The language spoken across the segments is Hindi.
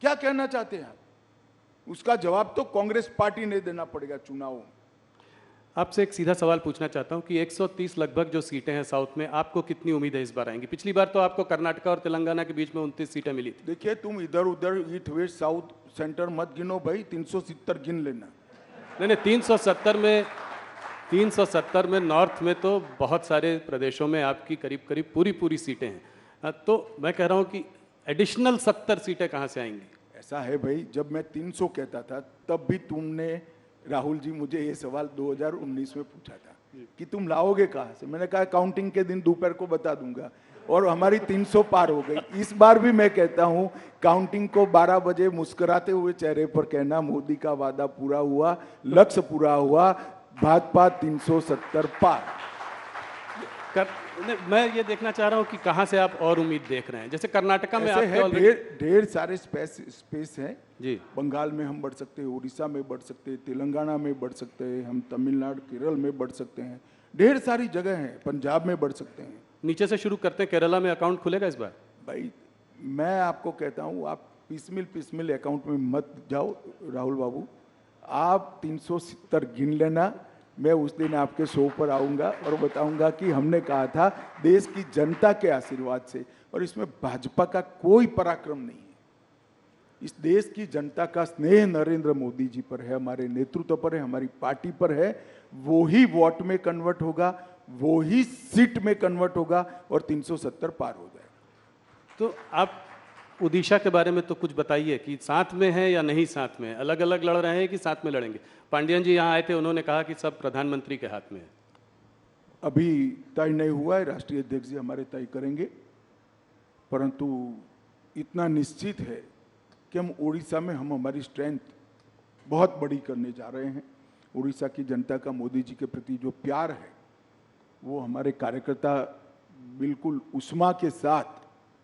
क्या कहना चाहते हैं आप? उसका जवाब तो कांग्रेस पार्टी ने देना पड़ेगा चुनाव में। आपसे एक सीधा सवाल पूछना चाहता हूं कि 130 लगभग जो सीटें हैं साउथ में, आपको कितनी उम्मीद है इस बार आएंगी? पिछली बार तो आपको कर्नाटका और तेलंगाना के बीच में 29 सीटें मिली थी। देखिए, तुम इधर उधर ईस्ट वेस्ट साउथ सेंटर मत गिनो भाई, 370 गिन लेना। नहीं, 370 में नॉर्थ में तो बहुत सारे प्रदेशों में आपकी करीब करीब पूरी सीटें हैं। तो मैं कह रहा हूं कि एडिशनल 70 सीटें कहां से आएंगी? ऐसा है भाई, जब मैं 300 कहता था तब भी तुमने, राहुल जी, मुझे ये सवाल 2019 में पूछा था कि तुम लाओगे कहाँ से। मैंने कहा काउंटिंग के दिन दोपहर को बता दूंगा, और हमारी 300 पार हो गई। इस बार भी मैं कहता हूँ काउंटिंग को 12 बजे मुस्कुराते हुए चेहरे पर कहना, मोदी का वादा पूरा हुआ, लक्ष्य पूरा हुआ, भाजपा 370 पार। मैं ये देखना चाह रहा हूं कि कहां से आप और उम्मीद देख रहे हैं। जैसे कर्नाटका में आपके ढेर सारे स्पेस हैं जी। बंगाल में हम बढ़ सकते हैं, उड़ीसा में बढ़ सकते हैं, तेलंगाना में बढ़ सकते हैं, हम तमिलनाडु केरल में बढ़ सकते हैं, ढेर सारी जगह हैं, पंजाब में बढ़ सकते हैं। नीचे से शुरू करते हैं, केरला में अकाउंट खुलेगा इस बार? भाई मैं आपको कहता हूँ, आप पिसमिल अकाउंट में मत जाओ राहुल बाबू। आप 370 गिन लेना, मैं उस दिन आपके शो पर आऊँगा और बताऊँगा कि हमने कहा था देश की जनता के आशीर्वाद से, और इसमें भाजपा का कोई पराक्रम नहीं है। इस देश की जनता का स्नेह नरेंद्र मोदी जी पर है, हमारे नेतृत्व पर है, हमारी पार्टी पर है। वो ही वोट में कन्वर्ट होगा, वो ही सीट में कन्वर्ट होगा और 370 पार हो जाएगा। तो आप ओडिशा के बारे में तो कुछ बताइए कि साथ में है या नहीं साथ में है, अलग अलग लड़ रहे हैं कि साथ में लड़ेंगे? पांडियन जी यहाँ आए थे, उन्होंने कहा कि सब प्रधानमंत्री के हाथ में है। अभी तय नहीं हुआ है, राष्ट्रीय अध्यक्ष जी हमारे तय करेंगे, परंतु इतना निश्चित है कि हम उड़ीसा में हमारी स्ट्रेंथ बहुत बड़ी करने जा रहे हैं। उड़ीसा की जनता का मोदी जी के प्रति जो प्यार है, वो हमारे कार्यकर्ता बिल्कुल उष्मा के साथ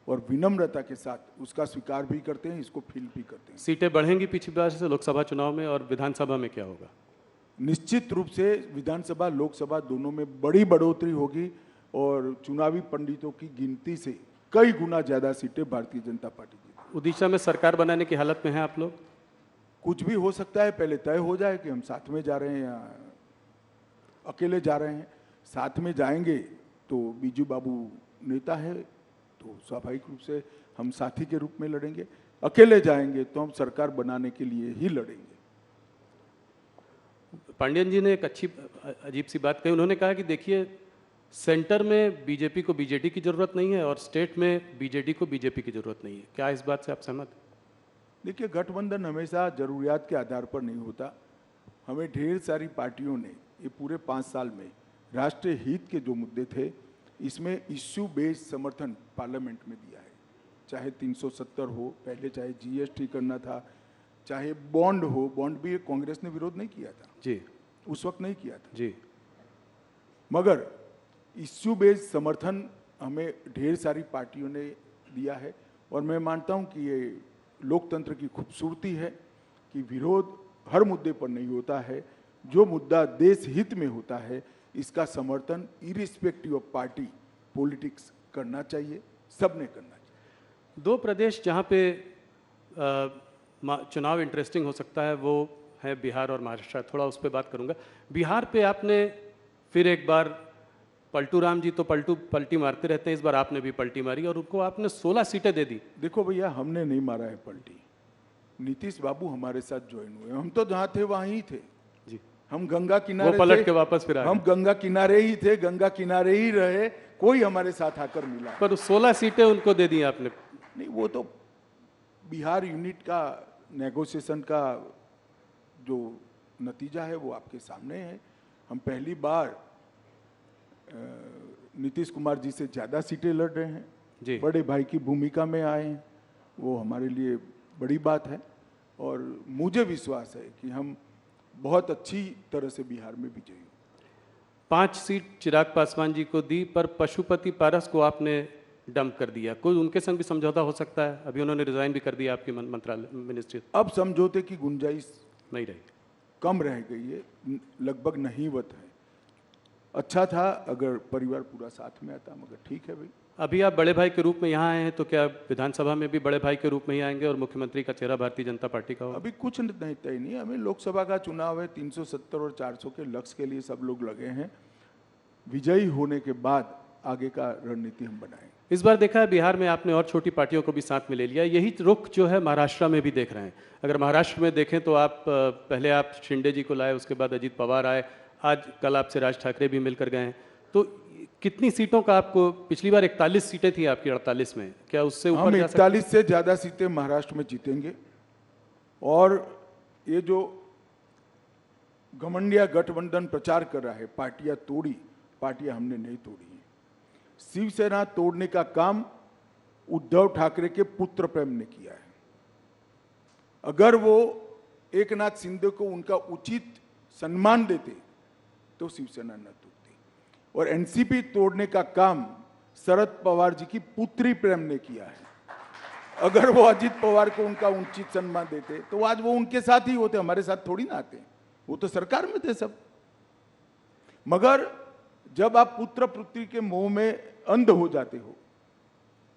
और विनम्रता के साथ उसका स्वीकार भी करते हैं, इसको फील भी करते हैं। सीटें बढ़ेंगी पिछली बार से लोकसभा चुनाव में, और विधानसभा में क्या होगा? निश्चित रूप से विधानसभा लोकसभा दोनों में बड़ी बढ़ोतरी होगी, और चुनावी पंडितों की गिनती से कई गुना ज्यादा सीटें भारतीय जनता पार्टी की। उड़ीसा में सरकार बनाने की हालत में हैं आप लोग? कुछ भी हो सकता है, पहले तय हो जाए कि हम साथ में जा रहे हैं या अकेले जा रहे हैं। साथ में जाएंगे तो बीजू बाबू नेता है, तो स्वाभाविक रूप से हम साथी के रूप में लड़ेंगे। अकेले जाएंगे तो हम सरकार बनाने के लिए ही लड़ेंगे। पांडियन जी ने एक अजीब सी बात कही। उन्होंने कहा कि देखिए, सेंटर में बीजेपी को बीजेडी की जरूरत नहीं है और स्टेट में बीजेडी को बीजेपी की जरूरत नहीं है। क्या इस बात से आप सहमत हैं? देखिए, गठबंधन हमेशा जरूरियात के आधार पर नहीं होता। हमें ढेर सारी पार्टियों ने ये पूरे 5 साल में राष्ट्रीय हित के जो मुद्दे थे, इसमें इश्यू बेस्ड समर्थन पार्लियामेंट में दिया है। चाहे 370 हो पहले, चाहे जीएसटी करना था, चाहे बॉन्ड हो। बॉन्ड भी कांग्रेस ने विरोध नहीं किया था जी, उस वक्त नहीं किया था जी, मगर इश्यू बेस्ड समर्थन हमें ढेर सारी पार्टियों ने दिया है। और मैं मानता हूं कि ये लोकतंत्र की खूबसूरती है कि विरोध हर मुद्दे पर नहीं होता है। जो मुद्दा देश हित में होता है, इसका समर्थन इरिस्पेक्टिव ऑफ पार्टी पॉलिटिक्स करना चाहिए, सबने करना चाहिए। 2 प्रदेश जहाँ पे चुनाव इंटरेस्टिंग हो सकता है वो है बिहार और महाराष्ट्र। थोड़ा उस पर बात करूँगा। बिहार पे आपने फिर एक बार, पलटू राम जी तो पलटी मारते रहते हैं, इस बार आपने भी पलटी मारी और उनको आपने 16 सीटें दे दी। देखो भैया, हमने नहीं मारा है पलटी, नीतीश बाबू हमारे साथ ज्वाइन हुए। हम तो जहाँ थे वहीं ही थे जी, हम गंगा किनारे वो पलट थे, के वापस फिर आ गए। हम गंगा किनारे ही थे, गंगा किनारे ही रहे, कोई हमारे साथ आकर मिला पर 16 सीटें उनको दे दी आपने। नहीं। वो तो बिहार यूनिट का नेगोशिएशन का जो नतीजा है वो आपके सामने है। हम पहली बार नीतीश कुमार जी से ज़्यादा सीटें लड़ रहे हैं जी। बड़े भाई की भूमिका में आए हैं, वो हमारे लिए बड़ी बात है। और मुझे विश्वास है कि हम बहुत अच्छी तरह से बिहार में विजयी हों। 5 सीट चिराग पासवान जी को दी, पर पशुपति पारस को आपने डंप कर दिया। कोई उनके संग भी समझौता हो सकता है? अभी उन्होंने रिजाइन भी कर दिया आपकी मंत्रालय मिनिस्ट्री। अब समझौते की गुंजाइश नहीं रही, कम रह गई है, लगभग नहींवत है। अच्छा था अगर परिवार पूरा साथ में आता, मगर ठीक है भाई। अभी आप बड़े भाई के रूप में यहाँ आए हैं, तो क्या विधानसभा में भी बड़े भाई के रूप में ही आएंगे और मुख्यमंत्री का चेहरा भारतीय जनता पार्टी का होगा? अभी कुछ नहीं तय नहीं, अभी लोकसभा का चुनाव है, 370 और 400 के लक्ष्य के लिए सब लोग लगे हैं। विजयी होने के बाद आगे का रणनीति हम बनाएंगे। इस बार देखा है बिहार में आपने और छोटी पार्टियों को भी साथ में ले लिया, यही रुख जो है महाराष्ट्र में भी देख रहे हैं। अगर महाराष्ट्र में देखें तो आप पहले आप शिंदे जी को लाए, उसके बाद अजीत पवार आए, आज कल आपसे राज ठाकरे भी मिलकर गए हैं। तो कितनी सीटों का आपको, पिछली बार 41 सीटें थी आपकी 48 में, क्या उससे ऊपर हम जा सकते हैं? 41 से ज़्यादा सीटें महाराष्ट्र में जीतेंगे। और ये जो घमंडिया गठबंधन प्रचार कर रहा है, पार्टियां तोड़ी, पार्टियां हमने नहीं तोड़ी हैं। शिवसेना तोड़ने का काम उद्धव ठाकरे के पुत्र प्रेम ने किया है। अगर वो एकनाथ शिंदे को उनका उचित सम्मान देते तो शिवसेना न तोड़ती। और एनसीपी तोड़ने का काम शरद पवार जी की पुत्री प्रेम ने किया है। अगर वो अजीत पवार को उनका उचित सम्मान देते तो आज वो उनके साथ ही होते, हमारे साथ थोड़ी ना आते। वो तो सरकार में थे सब। मगर जब आप पुत्र पुत्री के मोह में अंध हो जाते हो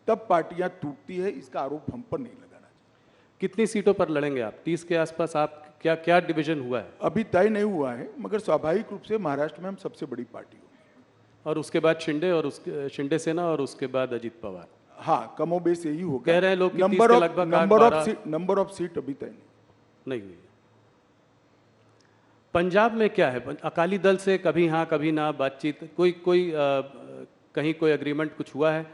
तब पार्टियां टूटती है। इसका आरोप हम पर नहीं लगाना चाहिए। कितनी सीटों पर लड़ेंगे आप? 30 के आसपास आप, क्या क्या डिवीजन हुआ है? अभी तय नहीं हुआ है, मगर स्वाभाविक रूप से महाराष्ट्र में हम सबसे बड़ी पार्टी होगी। और उसके बाद शिंदे, और उसके शिंदे सेना, और उसके बाद अजीत पवार। हाँ, कमोबेश यही होगा। कह रहे हैं लोग कि 30 के लगभग नंबर ऑफ सीट अभी तय नहीं हुई। पंजाब में क्या है, अकाली दल से कभी हाँ कभी ना बातचीत, कहीं कोई एग्रीमेंट कुछ हुआ है?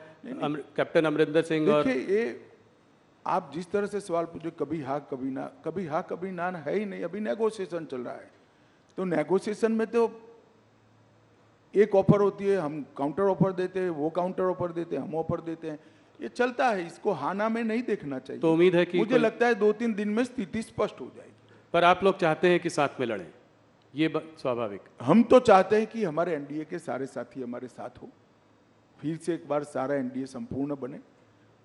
कैप्टन अमरिंदर सिंह और देखिए, ये आप जिस तरह से सवाल पूछे, कभी हाँ कभी ना, कभी हाँ कभी ना है ही नहीं। अभी नेगोशिएशन चल रहा है। तो नेगोशिएशन में तो एक ऑफर होती है, हम काउंटर ऑफर देते हैं, वो काउंटर ऑफर देते हैं, हम ऑफर देते हैं, ये चलता है। इसको हाना में नहीं देखना चाहिए। तो उम्मीद है कि मुझे लगता है 2-3 दिन में स्थिति स्पष्ट हो जाएगी। पर आप लोग चाहते हैं कि साथ में लड़ें, ये स्वाभाविक। हम तो चाहते हैं कि हमारे एनडीए के सारे साथी हमारे साथ हो, फिर से एक बार सारा एनडीए संपूर्ण बने।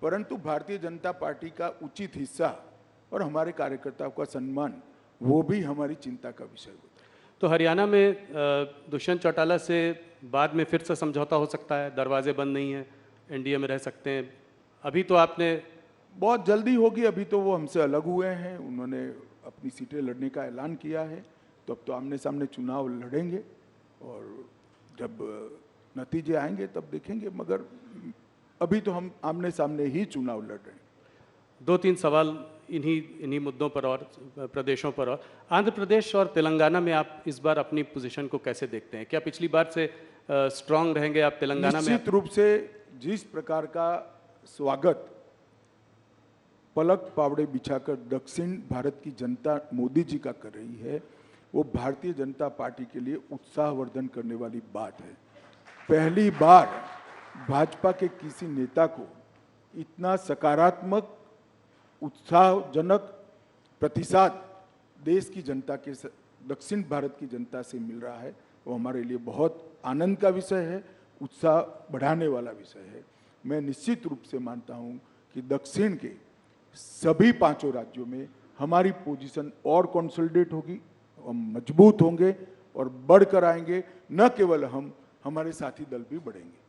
परंतु भारतीय जनता पार्टी का उचित हिस्सा और हमारे कार्यकर्ताओं का सम्मान, वो भी हमारी चिंता का विषय होता है। तो हरियाणा में दुष्यंत चौटाला से बाद में फिर से समझौता हो सकता है, दरवाजे बंद नहीं हैं, एनडीए में रह सकते हैं। अभी तो आपने, बहुत जल्दी होगी। अभी तो वो हमसे अलग हुए हैं, उन्होंने अपनी सीटें लड़ने का ऐलान किया है। तो अब तो आमने सामने चुनाव लड़ेंगे और जब नतीजे आएंगे तब देखेंगे। मगर अभी तो हम आमने सामने ही चुनाव लड़ रहे हैं। 2-3 सवाल इन्हीं मुद्दों पर और प्रदेशों पर। और आंध्र प्रदेश और तेलंगाना में आप इस बार अपनी पोजीशन को कैसे देखते हैं? क्या पिछली बार से स्ट्रांग रहेंगे आप तेलंगाना में? निश्चित रूप से जिस प्रकार का स्वागत पलक पावड़े बिछाकर दक्षिण भारत की जनता मोदी जी का कर रही है, वो भारतीय जनता पार्टी के लिए उत्साहवर्धन करने वाली बात है। पहली बार भाजपा के किसी नेता को इतना सकारात्मक उत्साहजनक प्रतिसाद देश की जनता के, दक्षिण भारत की जनता से मिल रहा है। वो हमारे लिए बहुत आनंद का विषय है, उत्साह बढ़ाने वाला विषय है। मैं निश्चित रूप से मानता हूं कि दक्षिण के सभी 5 राज्यों में हमारी पोजीशन और कंसोलिडेट होगी, हम मजबूत होंगे और बढ़कर आएंगे। न केवल हम, हमारे साथी दल भी बढ़ेंगे।